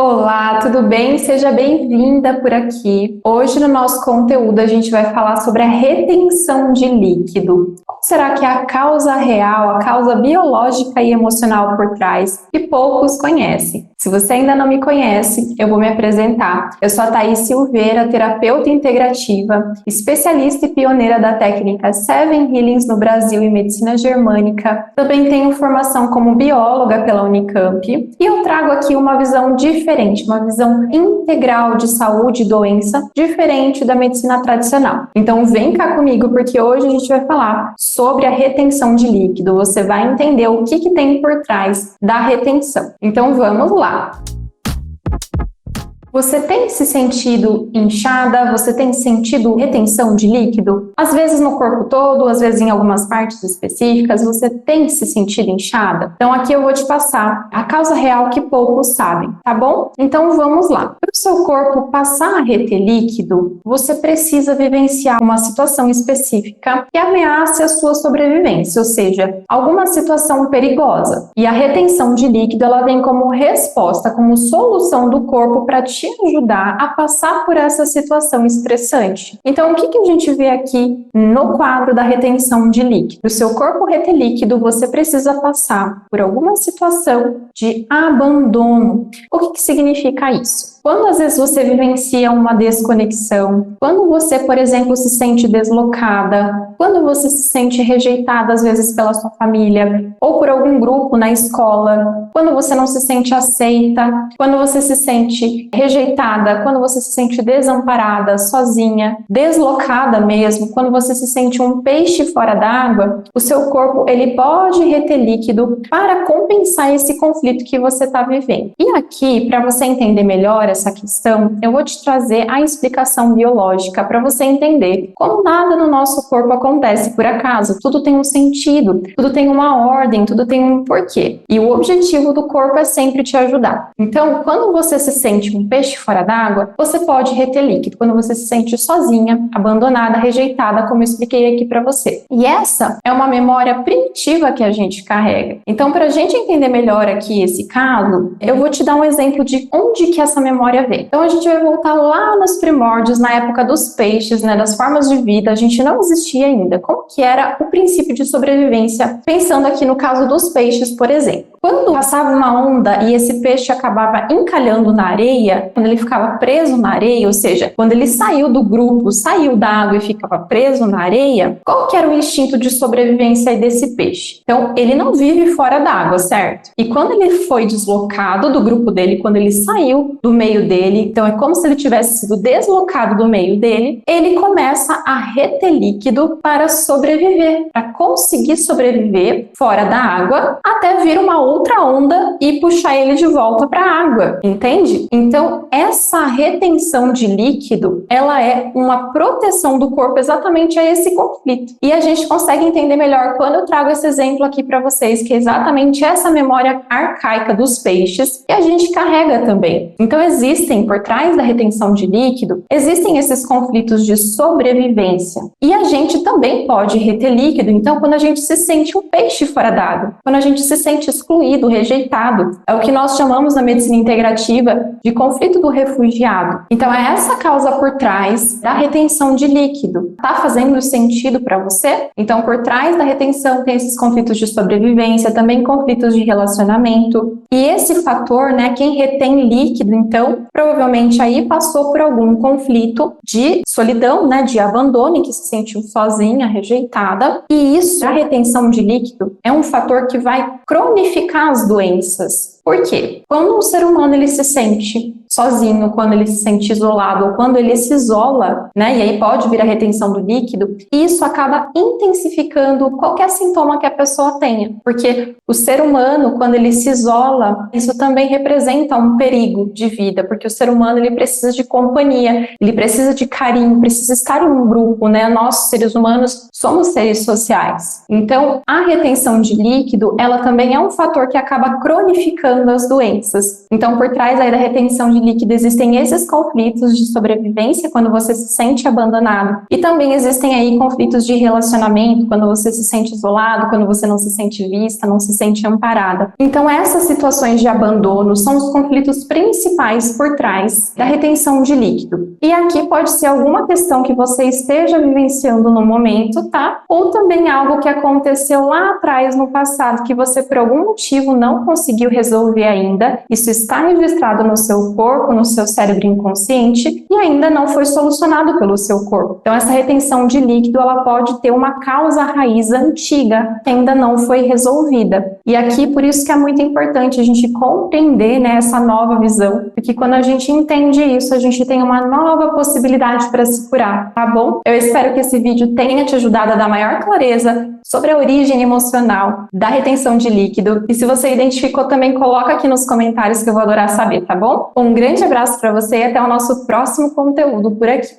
Olá, tudo bem? Seja bem-vinda por aqui. Hoje no nosso conteúdo a gente vai falar sobre a retenção de líquido. Qual será que é a causa real, a causa biológica e emocional por trás que poucos conhecem? Se você ainda não me conhece, eu vou me apresentar. Eu sou a Thaís Silveira, terapeuta integrativa, especialista e pioneira da técnica Seven Healings no Brasil e medicina germânica. Também tenho formação como bióloga pela Unicamp e eu trago aqui uma visão diferente, uma visão integral de saúde e doença, diferente da medicina tradicional. Então vem cá comigo, porque hoje a gente vai falar sobre a retenção de líquido. Você vai entender o que tem por trás da retenção. Então vamos lá. Você tem se sentido inchada? Você tem sentido retenção de líquido? Às vezes no corpo todo, às vezes em algumas partes específicas, você tem se sentido inchada? Então aqui eu vou te passar a causa real que poucos sabem, tá bom? Então vamos lá. Para o seu corpo passar a reter líquido, você precisa vivenciar uma situação específica que ameace a sua sobrevivência, ou seja, alguma situação perigosa. E a retenção de líquido, ela vem como resposta, como solução do corpo para te ajudar a passar por essa situação estressante. Então, o que a gente vê aqui no quadro da retenção de líquido? Para o seu corpo reter líquido, você precisa passar por alguma situação de abandono. O que significa isso? Quando às vezes você vivencia uma desconexão, quando você, por exemplo, se sente deslocada, quando você se sente rejeitada às vezes pela sua família ou por algum grupo na escola, quando você não se sente aceita, quando você se sente rejeitada, quando você se sente desamparada, sozinha, deslocada mesmo, quando você se sente um peixe fora d'água, o seu corpo ele pode reter líquido para compensar esse conflito que você está vivendo. E aqui, para você entender melhor essa questão, eu vou te trazer a explicação biológica para você entender como nada no nosso corpo acontece por acaso. Tudo tem um sentido, tudo tem uma ordem, tudo tem um porquê. E o objetivo do corpo é sempre te ajudar. Então, quando você se sente um peixe fora d'água, você pode reter líquido. Quando você se sente sozinha, abandonada, rejeitada, como eu expliquei aqui para você. E essa é uma memória primitiva que a gente carrega. Então, para a gente entender melhor aqui esse caso, eu vou te dar um exemplo de onde que essa memória vem. Então, a gente vai voltar lá nos primórdios, na época dos peixes, né, das formas de vida. A gente não existia ainda. Como que era o princípio de sobrevivência? Pensando aqui no caso dos peixes, por exemplo. Quando passava uma onda e esse peixe acabava encalhando na areia, quando ele ficava preso na areia, ou seja, quando ele saiu do grupo, saiu da água e ficava preso na areia, qual que era o instinto de sobrevivência desse peixe? Então, ele não vive fora da água, certo? E quando ele foi deslocado do grupo dele, quando ele saiu do meio dele, então é como se ele tivesse sido deslocado do meio dele, ele começa a reter líquido para sobreviver, para conseguir sobreviver fora da água, até vir uma outra onda e puxar ele de volta para a água, entende? Então, essa retenção de líquido, ela é uma proteção do corpo exatamente a esse conflito. E a gente consegue entender melhor quando eu trago esse exemplo aqui para vocês, que é exatamente essa memória arcaica dos peixes que a gente carrega também. Então, existem, por trás da retenção de líquido, existem esses conflitos de sobrevivência. E a gente também pode reter líquido, então, quando a gente se sente um peixe fora d'água, quando a gente se sente excluído, rejeitado. É o que nós chamamos na medicina integrativa de conflito do refugiado. Então é essa causa por trás da retenção de líquido. Tá fazendo sentido para você? Então por trás da retenção tem esses conflitos de sobrevivência, também conflitos de relacionamento. E esse fator, né, quem retém líquido, então, provavelmente aí passou por algum conflito de solidão, né, de abandono, em que se sentiu sozinha, rejeitada. E isso, a retenção de líquido, é um fator que vai cronificar as doenças. Por quê? Quando um ser humano ele se sente sozinho, quando ele se sente isolado ou quando ele se isola, né, e aí pode vir a retenção do líquido, isso acaba intensificando qualquer sintoma que a pessoa tenha, porque o ser humano, quando ele se isola, isso também representa um perigo de vida, porque o ser humano ele precisa de companhia, ele precisa de carinho, precisa estar em um grupo, né, nós seres humanos somos seres sociais. Então, a retenção de líquido, ela também é um fator que acaba cronificando as doenças. Então, por trás aí da retenção de líquido existem esses conflitos de sobrevivência quando você se sente abandonado, e também existem aí conflitos de relacionamento, quando você se sente isolado, quando você não se sente vista, não se sente amparada. Então essas situações de abandono são os conflitos principais por trás da retenção de líquido. E aqui pode ser alguma questão que você esteja vivenciando no momento, tá? Ou também algo que aconteceu lá atrás no passado que você por algum motivo não conseguiu resolver ainda. Isso está registrado no seu corpo, no seu cérebro inconsciente e ainda não foi solucionado pelo seu corpo. Então essa retenção de líquido, ela pode ter uma causa raiz antiga que ainda não foi resolvida. E aqui por isso que é muito importante a gente compreender, né, essa nova visão, porque quando a gente entende isso, a gente tem uma nova possibilidade para se curar, tá bom? Eu espero que esse vídeo tenha te ajudado a dar maior clareza sobre a origem emocional da retenção de líquido. E se você identificou também, coloca aqui nos comentários que eu vou adorar saber, tá bom? Um grande abraço para você e até o nosso próximo conteúdo por aqui.